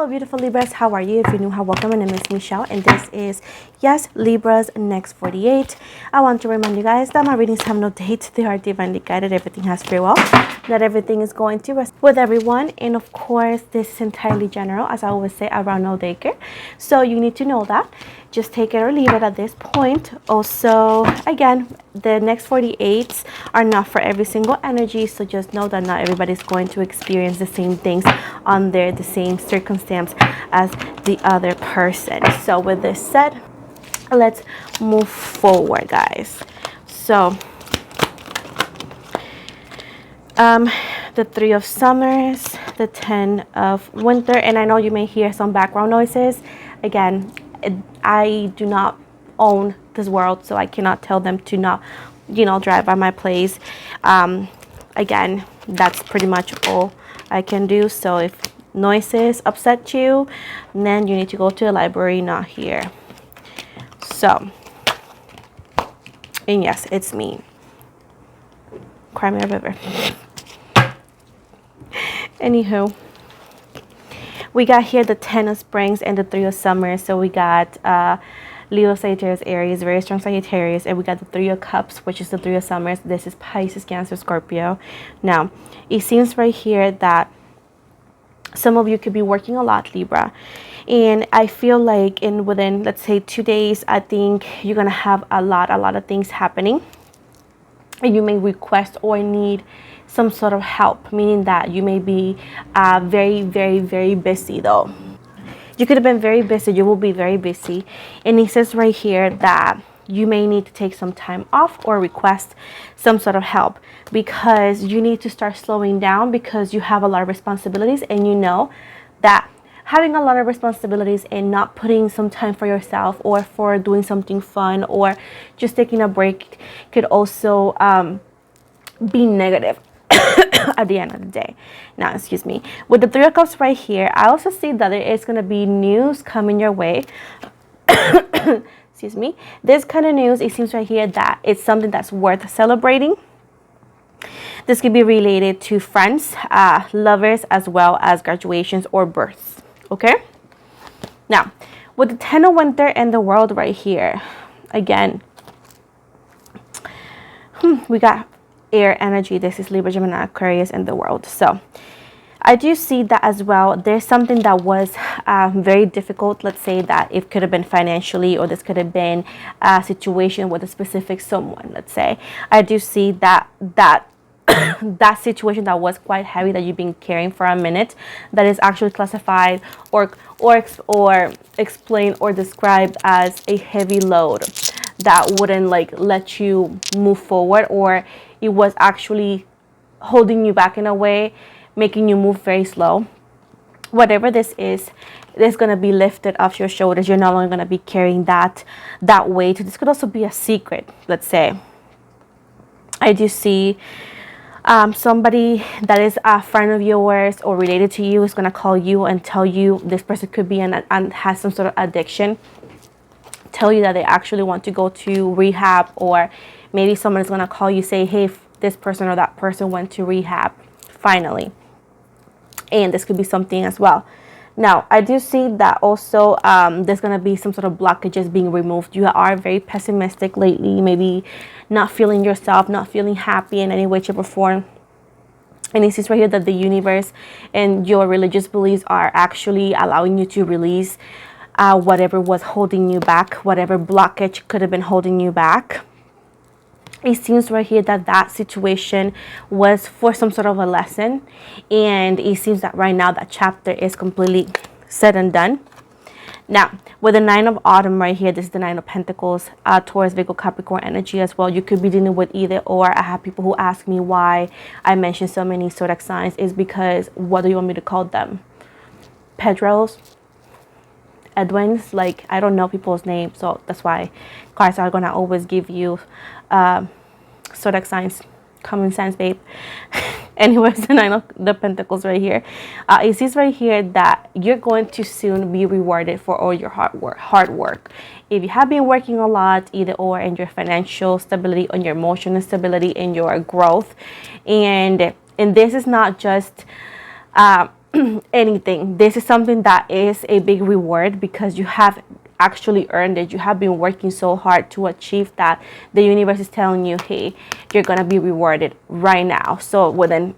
Hello beautiful Libras, how are you? If you're new, how welcome. My name is Michelle and this is Yes Libra's Next 48. I want to remind you guys that my readings have no dates. They are divinely guided. Everything has free will. Not everything is going to rest with everyone, and of course this is entirely general, as I always say, around no daycare. So you need to know that. Just take it or leave it at this point. Also, again, the next 48s are not for every single energy, so just know that not everybody's going to experience the same things under the same circumstance as the other person. So with this said, let's move forward, guys. So the Three of Summers, the Ten of Winter, and I know you may hear some background noises. Again, I do not own this world, so I cannot tell them to not, drive by my place. Again, that's pretty much all I can do. So if noises upset you, then you need to go to the library, not here. So, and yes, it's me. Cry me a river. Anywho, we got here the Ten of Springs and the Three of Summers. So we got Leo, Sagittarius, Aries, very strong Sagittarius, and we got the Three of Cups, which is the Three of Summers. This is Pisces, Cancer, Scorpio. Now, it seems right here that some of you could be working a lot, Libra, and I feel like within, let's say, 2 days, I think you're gonna have a lot of things happening, and you may request or need some sort of help, meaning that you may be very busy. Though you could have been very busy, you will be very busy, and it says right here that you may need to take some time off or request some sort of help, because you need to start slowing down, because you have a lot of responsibilities, and you know that having a lot of responsibilities and not putting some time for yourself or for doing something fun or just taking a break could also be negative at the end of the day. Now, excuse me, with the Three of Cups right here, I also see that there is going to be news coming your way. Excuse me, this kind of news, it seems right here that it's something that's worth celebrating. This could be related to friends, lovers, as well as graduations or births. Okay, now with the Ten of Winter and the World right here, again, we got air energy. This is Libra, Gemini, Aquarius, and the World. So I do see that as well. There's something that was very difficult. Let's say that it could have been financially, or this could have been a situation with a specific someone. Let's say I do see that that situation that was quite heavy, that you've been carrying for a minute, that is actually classified or explained or described as a heavy load that wouldn't let you move forward, or it was actually holding you back in a way, making you move very slow. Whatever this is going to be lifted off your shoulders. You're no longer going to be carrying that weight. This could also be a secret, let's say. I do see somebody that is a friend of yours or related to you is going to call you and tell you, this person could be and has some sort of addiction, tell you that they actually want to go to rehab, or maybe someone is going to call you, say, hey, this person or that person went to rehab finally. And this could be something as well. Now, I do see that also there's going to be some sort of blockages being removed. You are very pessimistic lately, maybe not feeling yourself, not feeling happy in any way, shape, or form. And it seems right here that the universe and your religious beliefs are actually allowing you to release whatever was holding you back, whatever blockage could have been holding you back. It seems right here that that situation was for some sort of a lesson, and it seems that right now that chapter is completely said and done. Now, with the Nine of Autumn right here, this is the Nine of Pentacles, Taurus, Virgo, Capricorn energy as well. You could be dealing with either or. I have people who ask me why I mention so many zodiac signs. Is because, what do you want me to call them? Pedros? Edwins? Like, I don't know people's names, so that's why cards are gonna always give you zodiac signs. Common sense, babe. Anyways, the Nine of the Pentacles right here. It says right here that you're going to soon be rewarded for all your hard work. If you have been working a lot, either or, in your financial stability, on your emotional stability, in your growth, and this is not just anything. This is something that is a big reward because you have actually earned it. You have been working so hard to achieve that. The universe is telling you, hey, you're gonna be rewarded right now. So within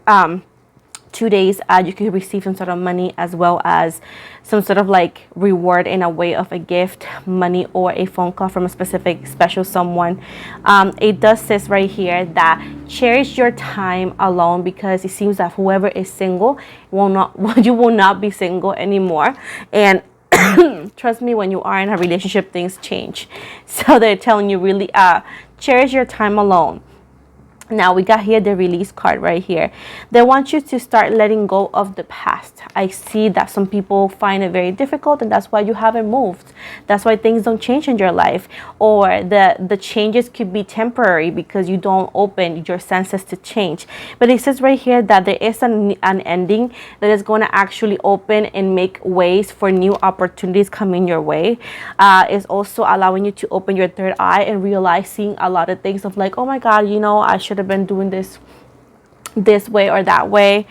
2 days, you could receive some sort of money, as well as some sort of like reward in a way of a gift, money, or a phone call from a specific special someone. It does says right here that cherish your time alone, because it seems that whoever is single will not you will not be single anymore. And trust me, when you are in a relationship, things change. So they're telling you really cherish your time alone. Now we got here the release card right here. They want you to start letting go of the past. I see that some people find it very difficult, and that's why you haven't moved. That's why things don't change in your life, or the changes could be temporary because you don't open your senses to change. But it says right here that there is an ending that is going to actually open and make ways for new opportunities coming your way. It's also allowing you to open your third eye and realizing a lot of things of like, oh my God, you know, I should have been doing this way or that way.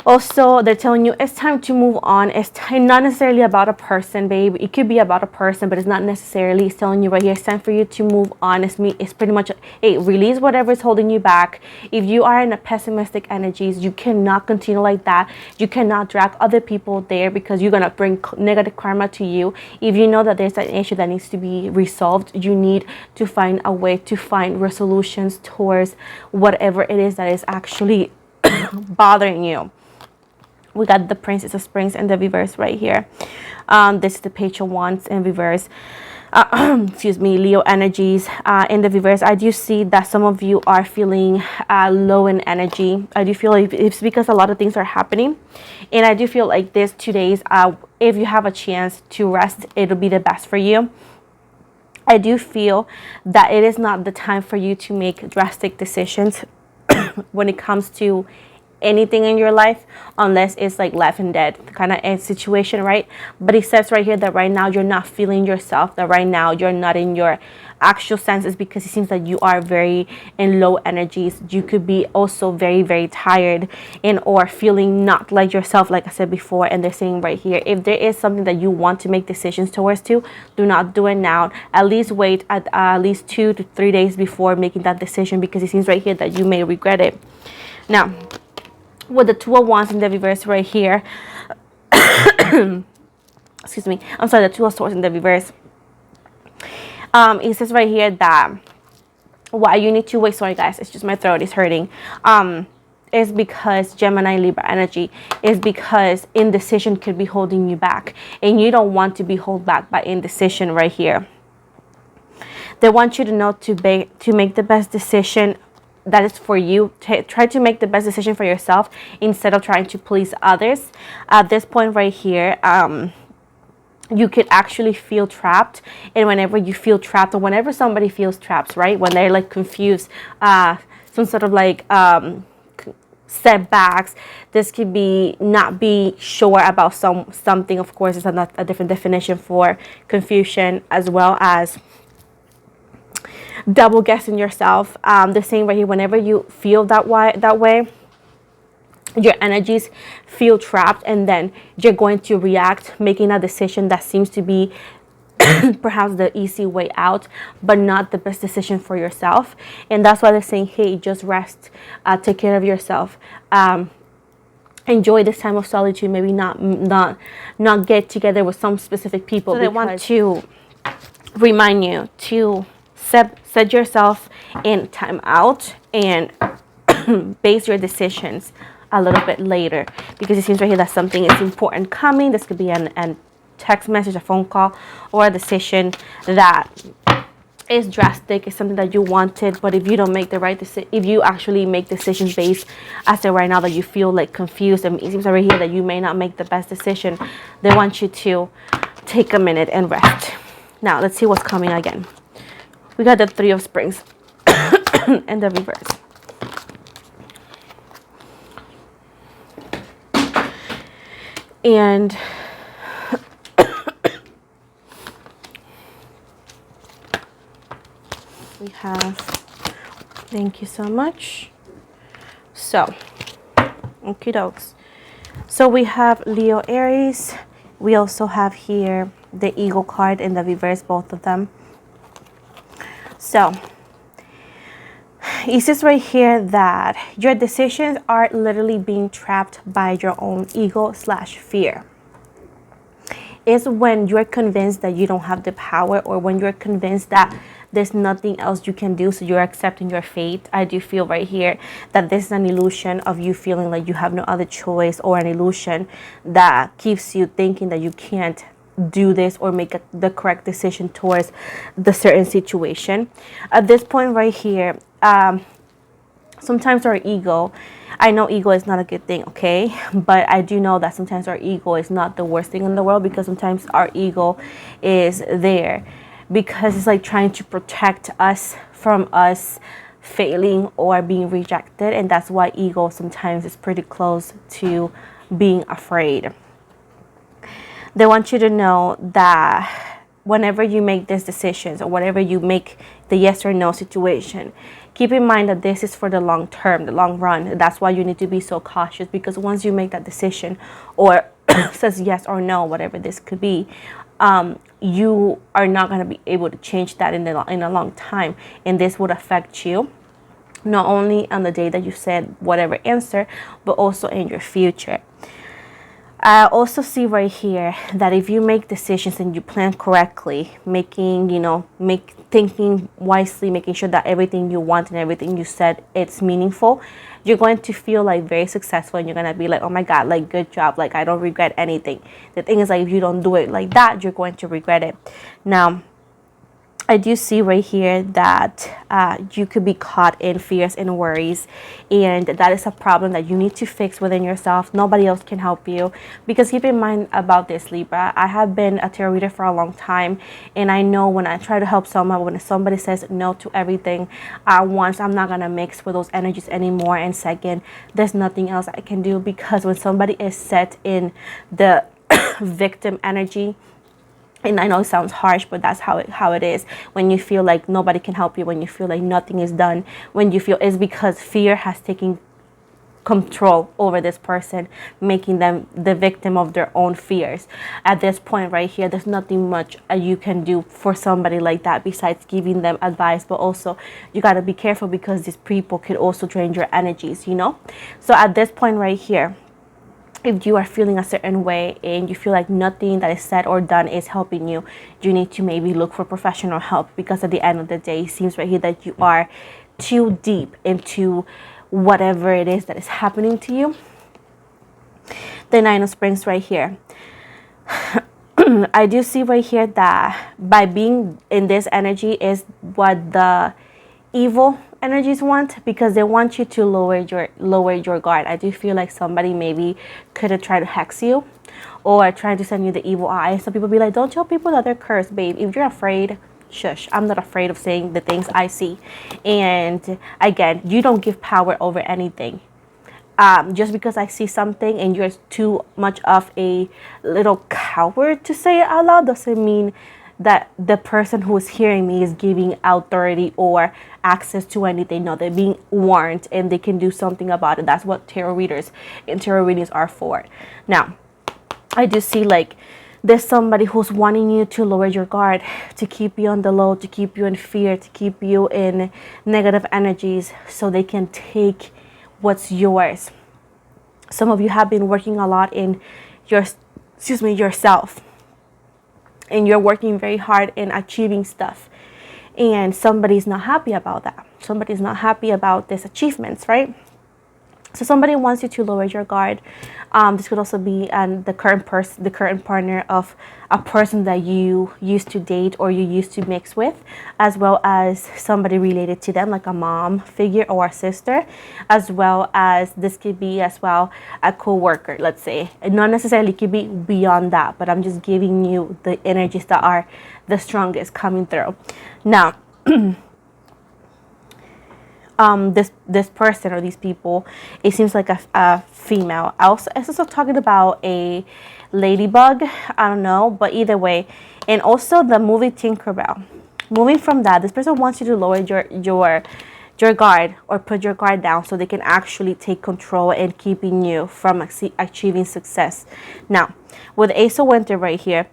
Also, they're telling you it's time to move on. It's not necessarily about a person, babe. It could be about a person, but it's not necessarily. It's telling you right here, it's time for you to move on. It's pretty much, hey, release whatever is holding you back. If you are in a pessimistic energies, you cannot continue like that. You cannot drag other people there, because you're going to bring negative karma to you. If you know that there's an issue that needs to be resolved, you need to find a way to find resolutions towards whatever it is that is actually bothering you. We got the Princess of Springs in the reverse right here. This is the Page of Wands in reverse. Excuse me, Leo energies in the reverse. I do see that some of you are feeling low in energy. I do feel like it's because a lot of things are happening. And I do feel like this 2 days, if you have a chance to rest, it'll be the best for you. I do feel that it is not the time for you to make drastic decisions when it comes to anything in your life, unless it's like life and death kind of a situation, right? But it says right here that right now you're not feeling yourself, that right now you're not in your actual senses, because it seems that you are very in low energies. You could be also very, very tired and or feeling not like yourself, like I said before. And they're saying right here, if there is something that you want to make decisions towards do not do it now. At least wait at least 2 to 3 days before making that decision, because it seems right here that you may regret it. Now, with the Two of Wands in the reverse right here, excuse me, I'm sorry, the Two of Swords in the reverse. It says right here that why you need to wait. Sorry guys, it's just my throat is hurting. Is because Gemini Libra energy is because indecision could be holding you back, and you don't want to be held back by indecision right here. They want you to know to make the best decision that is for you. Try to make the best decision for yourself instead of trying to please others. At this point right here, you could actually feel trapped. And whenever you feel trapped, or whenever somebody feels trapped, right, when they're like confused, some sort of like setbacks, this could be not be sure about something. Of course, it's a different definition for confusion, as well as double guessing yourself. The same right here, whenever you feel that way, your energies feel trapped, and then you're going to react, making a decision that seems to be perhaps the easy way out, but not the best decision for yourself. And that's why they're saying, hey, just rest, take care of yourself, enjoy this time of solitude, maybe not get together with some specific people. So they want to remind you to set yourself in time out and base your decisions a little bit later, because it seems right here that something is important coming. This could be a text message, a phone call, or a decision that is drastic. It's something that you wanted, but if you don't make the right decision, if you actually make decisions based as of right now that you feel like confused, and it seems right here that you may not make the best decision, they want you to take a minute and rest. Now let's see what's coming again. We got the Three of Springs and the reverse. And we have, thank you so much. So, okie dokes. So we have Leo, Aries. We also have here the Eagle card in the reverse, both of them. So it says right here that your decisions are literally being trapped by your own ego/fear. Is when you're convinced that you don't have the power, or when you're convinced that there's nothing else you can do, so you're accepting your fate. I do feel right here that this is an illusion of you feeling like you have no other choice, or an illusion that keeps you thinking that you can't do this or make the correct decision towards the certain situation. At this point right here, sometimes our ego, I know ego is not a good thing, okay? But I do know that sometimes our ego is not the worst thing in the world, because sometimes our ego is there because it's like trying to protect us from us failing or being rejected. And that's why ego sometimes is pretty close to being afraid. They want you to know that whenever you make these decisions, or whatever you make the yes or no situation, keep in mind that this is for the long term, the long run. That's why you need to be so cautious, because once you make that decision, or says yes or no, whatever this could be, you are not going to be able to change that in a long time. And this would affect you not only on the day that you said whatever answer, but also in your future. I also see right here that if you make decisions and you plan correctly, thinking wisely, making sure that everything you want and everything you said, it's meaningful, you're going to feel like very successful, and you're going to be like, oh my God, like, good job. Like, I don't regret anything. The thing is, like, if you don't do it like that, you're going to regret it. Now, I do see right here that you could be caught in fears and worries, and that is a problem that you need to fix within yourself. Nobody else can help you, because keep in mind about this, Libra, I have been a tarot reader for a long time, and I know when I try to help someone, when somebody says no to everything at once, I'm not gonna mix with those energies anymore. And second, there's nothing else I can do, because when somebody is set in the victim energy, and I know it sounds harsh, but that's how it is. When you feel like nobody can help you, when you feel like nothing is done, when you feel, it's because fear has taken control over this person, making them the victim of their own fears. At this point right here, there's nothing much you can do for somebody like that besides giving them advice. But also, you got to be careful, because these people could also drain your energies, So at this point right here, if you are feeling a certain way and you feel like nothing that is said or done is helping you, you need to maybe look for professional help, because at the end of the day, it seems right here that you are too deep into whatever it is that is happening to you. The Nine of Springs right here. I do see right here that by being in this energy is what the evil energies want, because they want you to lower your guard. I do feel like somebody maybe could have tried to hex you, or trying to send you the evil eye. Some people be like, don't tell people that they're cursed, babe. If you're afraid, shush. I'm not afraid of saying the things I see. And again, you don't give power over anything. Just because I see something and you're too much of a little coward to say it out loud, doesn't mean that the person who is hearing me is giving authority or access to anything. No, they're being warned and they can do something about it. That's what tarot readers and tarot readings are for. Now, I do see like there's somebody who's wanting you to lower your guard, to keep you on the low, to keep you in fear, to keep you in negative energies so they can take what's yours. Some of you have been working a lot in yourself. And you're working very hard in achieving stuff. And somebody's not happy about that. Somebody's not happy about these achievements, right? So somebody wants you to lower your guard. This could also be the current partner of a person that you used to date or you used to mix with, as well as somebody related to them, like a mom figure or a sister, as well as this could be as well a co-worker, let's say. And not necessarily could be beyond that, but I'm just giving you the energies that are the strongest coming through. Now, this person or these people, it seems like a female. I was also talking about a ladybug, I don't know, but either way. And also the movie Tinkerbell. Moving from that, this person wants you to lower your guard or put your guard down so they can actually take control and keeping you from achieving success. Now, with Ace of Winter right here,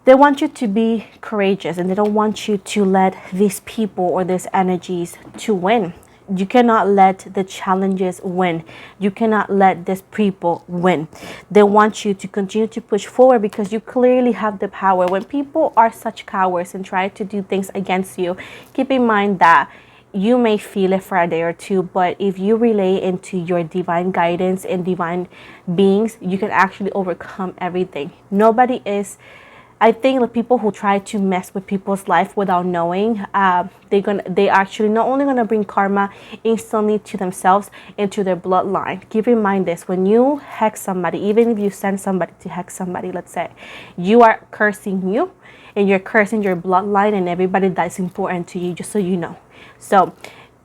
they want you to be courageous and they don't want you to let these people or these energies to win. You cannot let the challenges win. You cannot let these people win. They want you to continue to push forward because you clearly have the power. When people are such cowards and try to do things against you, keep in mind that you may feel it for a day or two, but if you relay into your divine guidance and divine beings, you can actually overcome everything. Nobody is, I think the people who try to mess with people's life without knowing, they actually not only gonna bring karma instantly to themselves and to their bloodline. Keep in mind this: when you hex somebody, even if you send somebody to hex somebody, let's say, you are cursing you and you're cursing your bloodline and everybody that's important to you, just so you know. So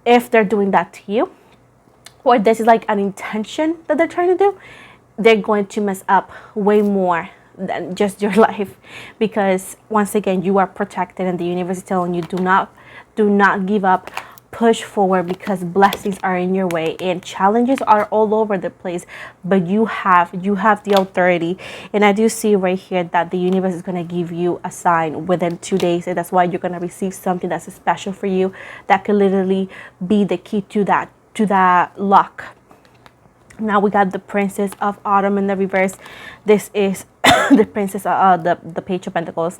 if they're doing that to you, or this is like an intention that they're trying to do, they're going to mess up way more than just your life, because once again, you are protected and the universe is telling you, do not give up, push forward, because blessings are in your way and challenges are all over the place, but you have the authority. And I do see right here that the universe is going to give you a sign within 2 days, and that's why you're going to receive something that's special for you that could literally be the key to that lock. Now we got the Princess of Autumn in the reverse. This is the Princess of the Page of Pentacles.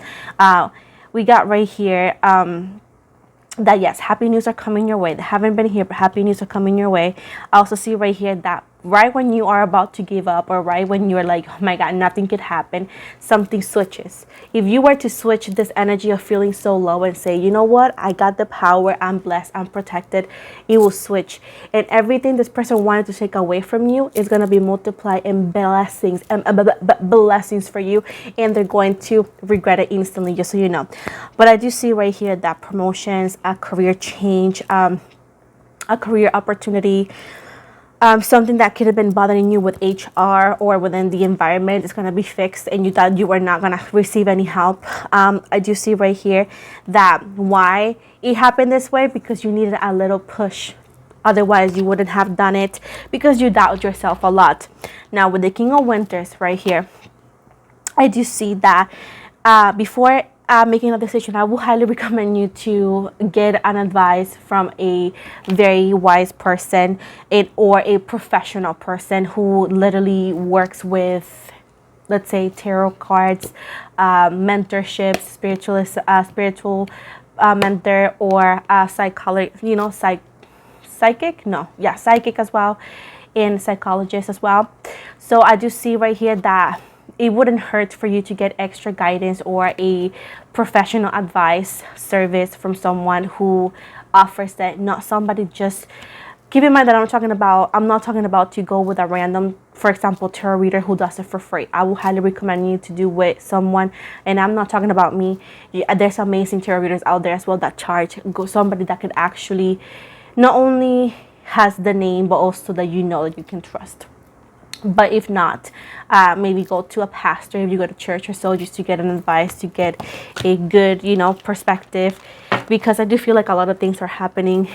We got right here that yes, happy news are coming your way. They haven't been here, but happy news are coming your way. I also see right here that right when you are about to give up, or right when you're like, oh my God, nothing could happen, something switches. If you were to switch this energy of feeling so low and say, you know what, I got the power, I'm blessed, I'm protected, it will switch. And everything this person wanted to take away from you is going to be multiplied in blessings, blessings for you, and they're going to regret it instantly, just so you know. But I do see right here that promotions, a career change, a career opportunity, something that could have been bothering you with HR or within the environment is going to be fixed, and you thought you were not going to receive any help. I do see right here that why it happened this way, because you needed a little push. Otherwise, you wouldn't have done it, because you doubt yourself a lot. Now, with the King of Winters right here, I do see that before making a decision, I will highly recommend you to get an advice from a very wise person or a professional person who literally works with, let's say, tarot cards, mentorship, spiritual mentor, or psychology, psychic as well, and psychologist as well. So I do see right here that it wouldn't hurt for you to get extra guidance or a professional advice service from someone who offers that, not somebody just. Keep in mind that I'm not talking about to go with a random, for example, tarot reader who does it for free. I will highly recommend you to do with someone, and I'm not talking about me. There's amazing tarot readers out there as well that charge. Go somebody that could actually not only has the name, but also that that you can trust. But if not, maybe go to a pastor if you go to church or so, just to get an advice, to get a good, perspective. Because I do feel like a lot of things are happening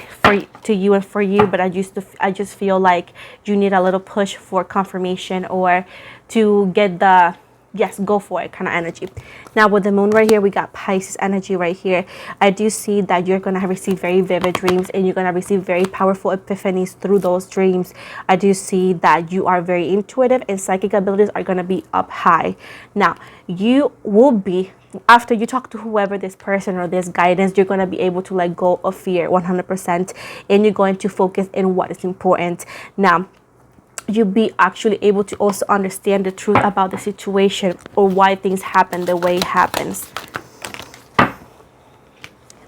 to you and for you, but I just feel like you need a little push for confirmation, or to get the yes, go for it kind of energy. Now with the moon right here, we got Pisces energy right here. I do see that you're going to receive very vivid dreams, and you're going to receive very powerful epiphanies through those dreams. I do see that you are very intuitive, and psychic abilities are going to be up high. Now, you will be, after you talk to whoever this person or this guidance, you're going to be able to let go of fear 100%, and you're going to focus in what is important. Now, you'll be actually able to also understand the truth about the situation, or why things happen the way it happens.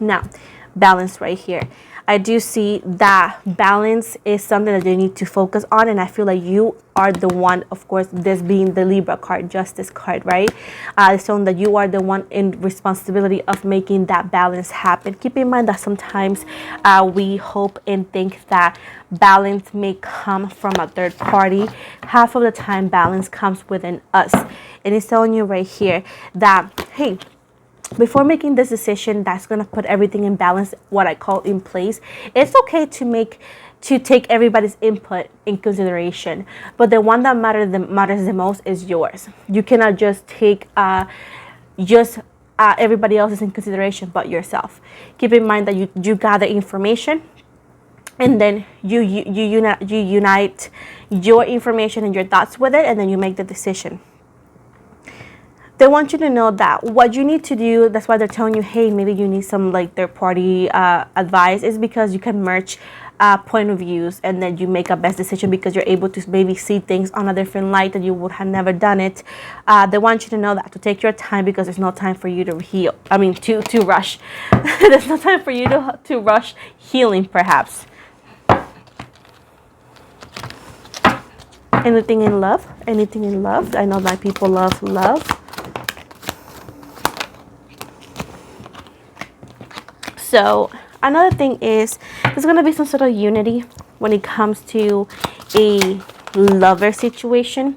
Now, balance right here. I do see that balance is something that you need to focus on, and I feel like you are the one, of course, this being the Libra card, Justice card, right? It's showing that you are the one in responsibility of making that balance happen. Keep in mind that sometimes we hope and think that balance may come from a third party. Half of the time, balance comes within us, and it's telling you right here that, hey, before making this decision that's going to put everything in balance, what I call in place, it's okay to take everybody's input in consideration, but the one that matters the most is yours. You cannot just take just everybody else's in consideration but yourself. Keep in mind that you gather information, and then you unite your information and your thoughts with it, and then you make the decision. They want you to know that what you need to do, that's why they're telling you, hey, maybe you need some like third party advice, is because you can merge point of views, and then you make a best decision because you're able to maybe see things on a different light that you would have never done it. They want you to know that, to take your time, because there's no time for you to heal. I mean, to rush. There's no time for you to rush healing, perhaps. Anything in love? Anything in love? I know that people love love. So another thing is, there's going to be some sort of unity when it comes to a lover situation.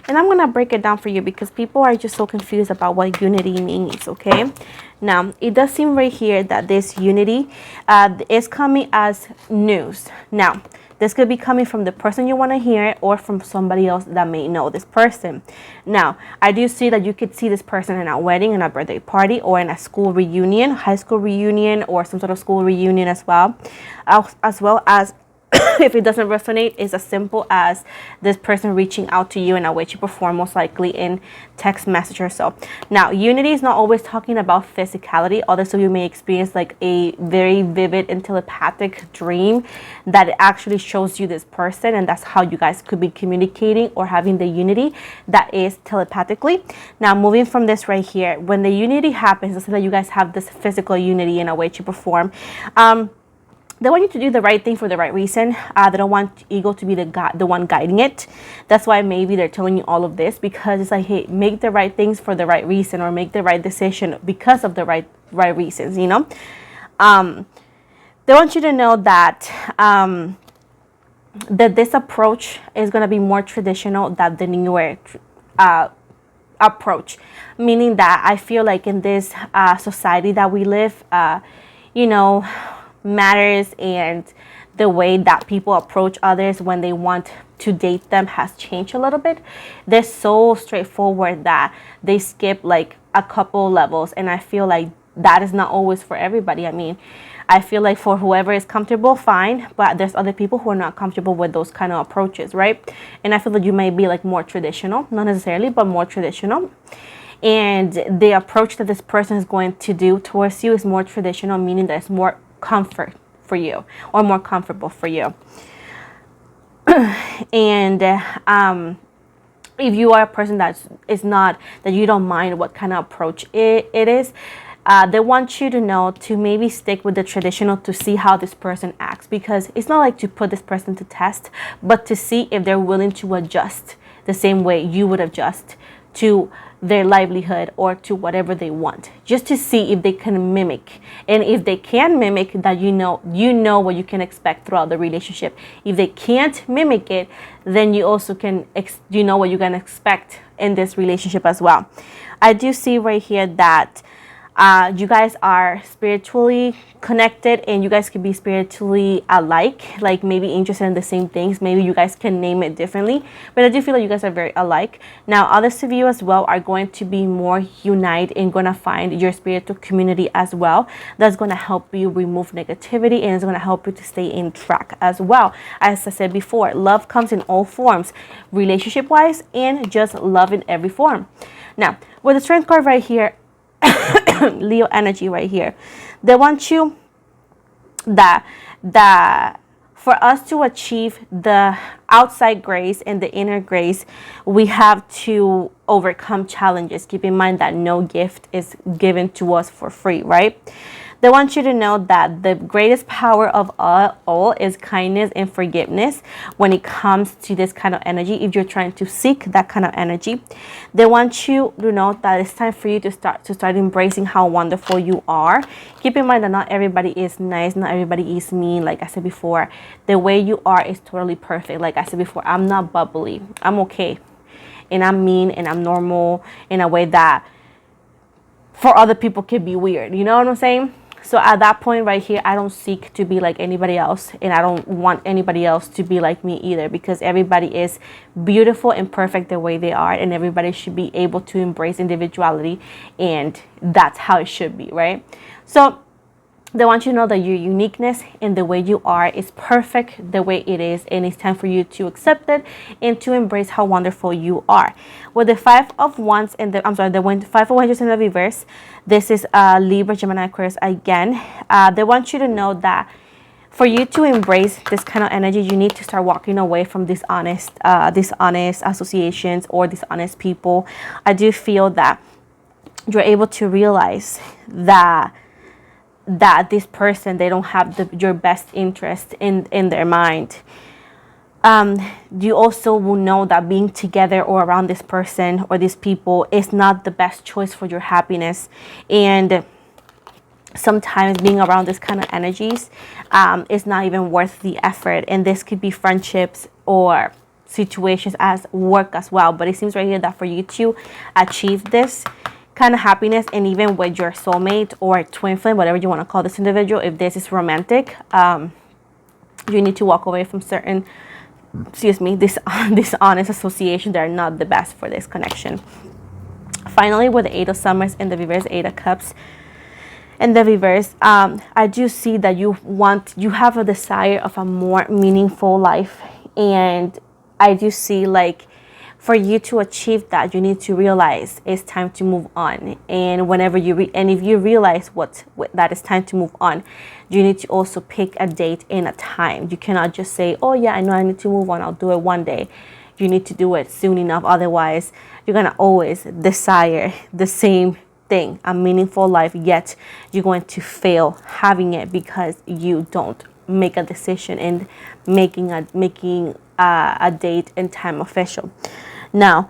And I'm going to break it down for you because people are just so confused about what unity means, okay? Now, it does seem right here that this unity is coming as news. Now, this could be coming from the person you want to hear, or from somebody else that may know this person. Now, I do see that you could see this person in a wedding, in a birthday party, or in a school reunion, high school reunion, or some sort of school reunion as well. As well as if it doesn't resonate, it's as simple as this person reaching out to you in a way, shape, or form, most likely in text message or so. Now, unity is not always talking about physicality, although some of you may experience like a very vivid and telepathic dream that actually shows you this person, and that's how you guys could be communicating or having the unity that is telepathically. Now, moving from this right here, when the unity happens, let's say that you guys have this physical unity in a way, shape, or form, they want you to do the right thing for the right reason. They don't want ego to be the one guiding it. That's why maybe they're telling you all of this, because it's like, hey, make the right things for the right reason, or make the right decision because of the right reasons, you know. They want you to know that that this approach is going to be more traditional than the newer approach, meaning that I feel like in this society that we live, you know, matters, and the way that people approach others when they want to date them has changed a little bit. They're so straightforward that they skip like a couple levels, and I feel like that is not always for everybody. I mean, I feel like for whoever is comfortable, fine, but there's other people who are not comfortable with those kind of approaches, right? And I feel that you may be like more traditional, not necessarily, but more traditional. And the approach that this person is going to do towards you is more traditional, meaning that it's more comfort for you, or more comfortable for you. And if you are a person that you don't mind what kind of approach it is, they want you to know to maybe stick with the traditional to see how this person acts, because it's not like to put this person to test, but to see if they're willing to adjust the same way you would adjust to their livelihood or to whatever they want, just to see if they can mimic. And if they can mimic, that you know what you can expect throughout the relationship. If they can't mimic it, then you also can you know what you can expect in this relationship as well. I do see right here that you guys are spiritually connected, and you guys could be spiritually alike, like maybe interested in the same things. Maybe you guys can name it differently, but I do feel like you guys are very alike. Now, others of you as well are going to be more united and going to find your spiritual community as well. That's going to help you remove negativity, and it's going to help you to stay in track as well. As I said before, love comes in all forms, relationship wise, and just love in every form. Now, with the Strength card right here, Leo energy right here, they want you that for us to achieve the outside grace and the inner grace, we have to overcome challenges. Keep in mind that no gift is given to us for free, right? They want you to know that the greatest power of all is kindness and forgiveness when it comes to this kind of energy. If you're trying to seek that kind of energy, they want you to know that it's time for you to start embracing how wonderful you are. Keep in mind that not everybody is nice, not everybody is mean. Like I said before, the way you are is totally perfect. Like I said before, I'm not bubbly, I'm okay, and I'm mean, and I'm normal in a way that for other people can be weird. You know what I'm saying? So at that point right here, I don't seek to be like anybody else, and I don't want anybody else to be like me either, because everybody is beautiful and perfect the way they are, and everybody should be able to embrace individuality, and that's how it should be, right? So they want you to know that your uniqueness and the way you are is perfect the way it is, and it's time for you to accept it and to embrace how wonderful you are. With the Five of Wands and the Five of Wands in the reverse, this is Libra, Gemini, Aquarius again. They want you to know that for you to embrace this kind of energy, you need to start walking away from dishonest associations or dishonest people. I do feel that you're able to realize that this person, they don't have your best interest in their mind. You also will know that being together or around this person or these people is not the best choice for your happiness, and sometimes being around this kind of energies is not even worth the effort. And this could be friendships or situations as work as well. But it seems right here that for you to achieve this kind of happiness, and even with your soulmate or twin flame, whatever you want to call this individual, if this is romantic, you need to walk away from certain, dishonest associations that are not the best for this connection. Finally, with the Eight of Swords in the reverse, Eight of Cups in the reverse, I do see that you have a desire of a more meaningful life, and I do see like, for you to achieve that, you need to realize it's time to move on. And whenever if you realize that it's time to move on, you need to also pick a date and a time. You cannot just say, oh yeah, I know I need to move on, I'll do it one day. You need to do it soon enough. Otherwise, you're gonna always desire the same thing, a meaningful life, yet you're going to fail having it because you don't make a decision and making a date and time official. Now,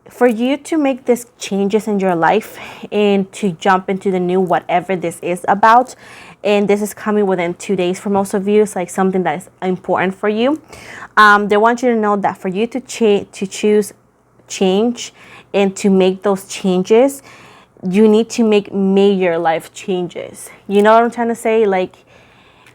for you to make these changes in your life and to jump into the new whatever this is about, and this is coming within 2 days for most of you, it's like something that is important for you. They want you to know that for you to choose change and to make those changes, you need to make major life changes. You know what I'm trying to say? Like,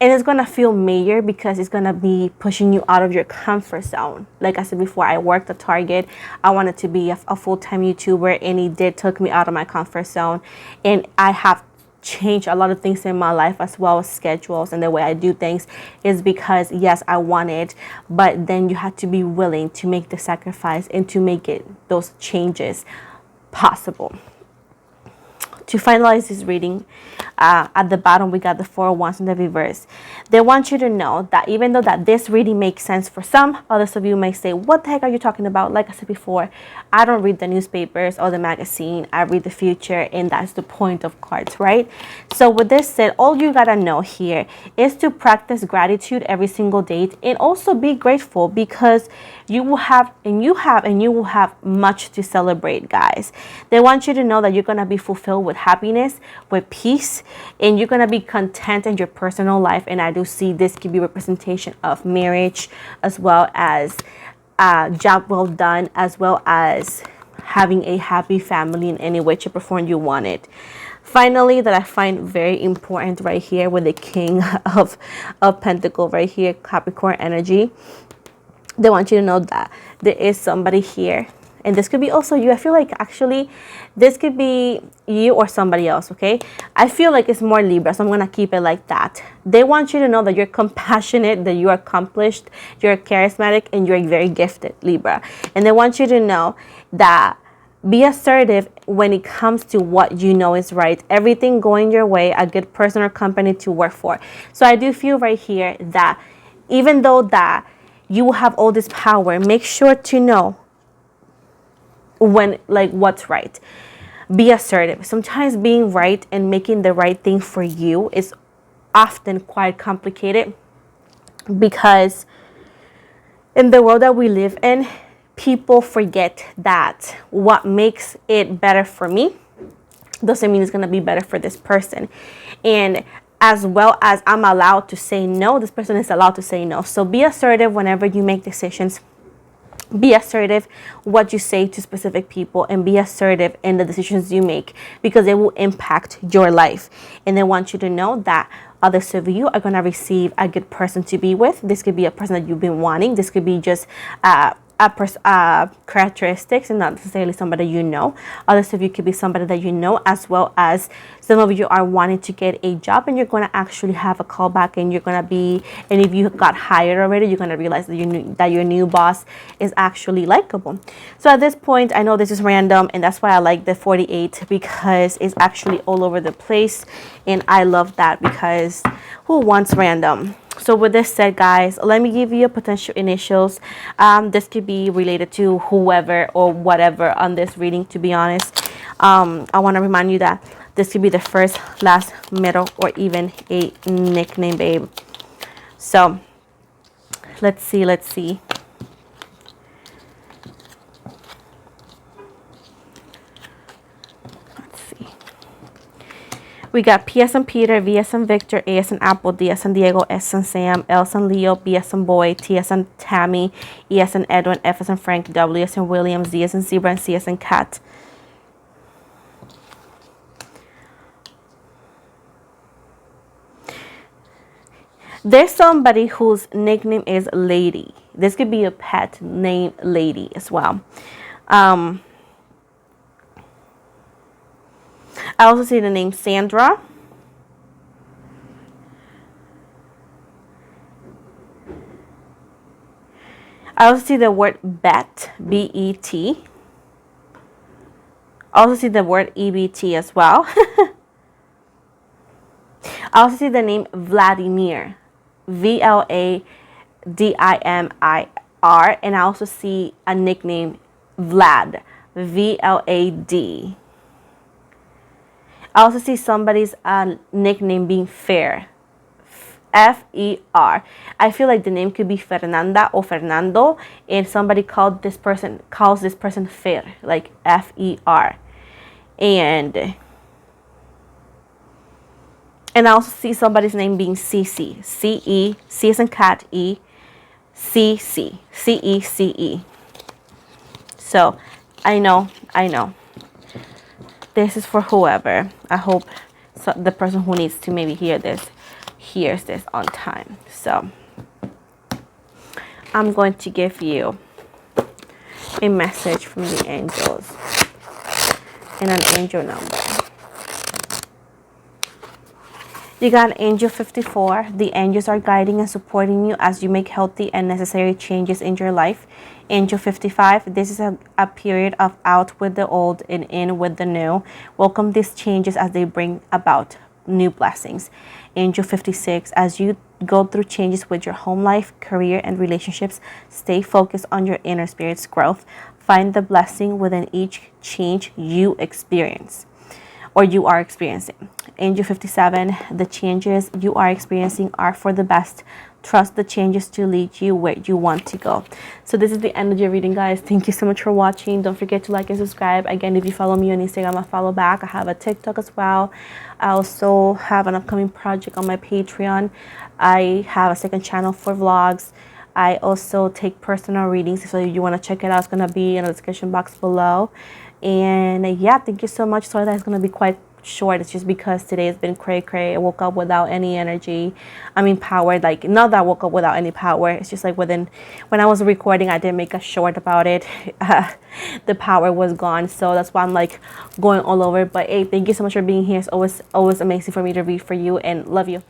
and it's going to feel major because it's going to be pushing you out of your comfort zone. Like I said before, I worked at Target. I wanted to be a full-time YouTuber, and it took me out of my comfort zone. And I have changed a lot of things in my life, as well as schedules and the way I do things, is because, yes, I want it, but then you have to be willing to make the sacrifice and to make those changes possible. To finalize this reading, at the bottom we got the Four of Wands in the reverse. They want you to know that even though that this reading makes sense for some, others of you may say, what the heck are you talking about? Like I said before, I don't read the newspapers or the magazine. I read the future, and that's the point of cards, right? So with this said, all you gotta know here is to practice gratitude every single day, and also be grateful, because you will have much to celebrate, guys. They want you to know that you're gonna be fulfilled with happiness, with peace, and you're gonna be content in your personal life. And I do see this could be representation of marriage, as well as job well done, as well as having a happy family in any way, shape, or form you want it. Finally, that I find very important right here with the King of Pentacles right here, Capricorn energy. They want you to know that there is somebody here, and this could be also you. I feel like actually this could be you or somebody else, okay? I feel like it's more Libra, so I'm going to keep it like that. They want you to know that you're compassionate, that you're accomplished, you're charismatic, and you're very gifted, Libra. And they want you to know that be assertive when it comes to what you know is right. Everything going your way, a good person or company to work for. So I do feel right here that even though that you will have all this power, make sure to know when, like, what's right. Be assertive. Sometimes being right and making the right thing for you is often quite complicated, because in the world that we live in, people forget that what makes it better for me doesn't mean it's going to be better for this person. And as well as I'm allowed to say no, this person is allowed to say no. So be assertive whenever you make decisions. Be assertive what you say to specific people, and be assertive in the decisions you make, because it will impact your life. And I want you to know that others of you are going to receive a good person to be with. This could be a person that you've been wanting. This could be just characteristics and not necessarily somebody you know. Others of you could be somebody that you know, as well as some of you are wanting to get a job and you're going to actually have a callback, and you're going to be, and if you got hired already, you're going to realize that your new boss is actually likable. So at this point, I know this is random, and that's why I like the 48, because it's actually all over the place, and I love that, because who wants random? So with this said, guys, let me give you a potential initials. This could be related to whoever or whatever on this reading, to be honest. I want to remind you that this could be the first, last, middle, or even a nickname, babe. So let's see. We got P as in Peter, V as in Victor, A as in Apple, D as in Diego, S as in Sam, L as in Leo, B as in Boy, T as in Tammy, E as in Edwin, F as in Frank, W as in William, Z as in Zebra, and C as in Cat. There's somebody whose nickname is Lady. This could be a pet named Lady as well. I also see the name Sandra. I also see the word Bet, B-E-T. I also see the word E-B-T as well. I also see the name Vladimir, V-L-A-D-I-M-I-R. And I also see a nickname Vlad, V-L-A-D. I also see somebody's nickname being Fair, F-E-R. I feel like the name could be Fernanda or Fernando, and somebody calls this person Fair, like F-E-R. And I also see somebody's name being Cece, C-E, C as in cat, E, C-C, C-E-C-E. So I know. This is for whoever. I hope the person who needs to maybe hear this hears this on time. So I'm going to give you a message from the angels and an angel number. You got Angel 54. The angels are guiding and supporting you as you make healthy and necessary changes in your life. Angel 55. This is a period of out with the old and in with the new. Welcome these changes as they bring about new blessings. Angel 56. As you go through changes with your home life, career, and relationships, stay focused on your inner spirit's growth. Find the blessing within each change you experience, or you are experiencing. Angel 57, the changes you are experiencing are for the best. Trust the changes to lead you where you want to go. So this is the end of your reading, guys. Thank you so much for watching. Don't forget to like and subscribe. Again, if you follow me on Instagram, I follow back. I have a TikTok as well. I also have an upcoming project on my Patreon. I have a second channel for vlogs. I also take personal readings, so if you want to check it out, it's going to be in the description box below. And yeah, thank you so much. Sorry that it's going to be quite short. It's just because today has been cray. I woke up without any energy. Power. Like, not that I woke up without any power. It's just like when I was recording, I didn't make a short about it. The power was gone, so that's why I'm like going all over. But hey, thank you so much for being here. It's always amazing for me to read for you, and love you.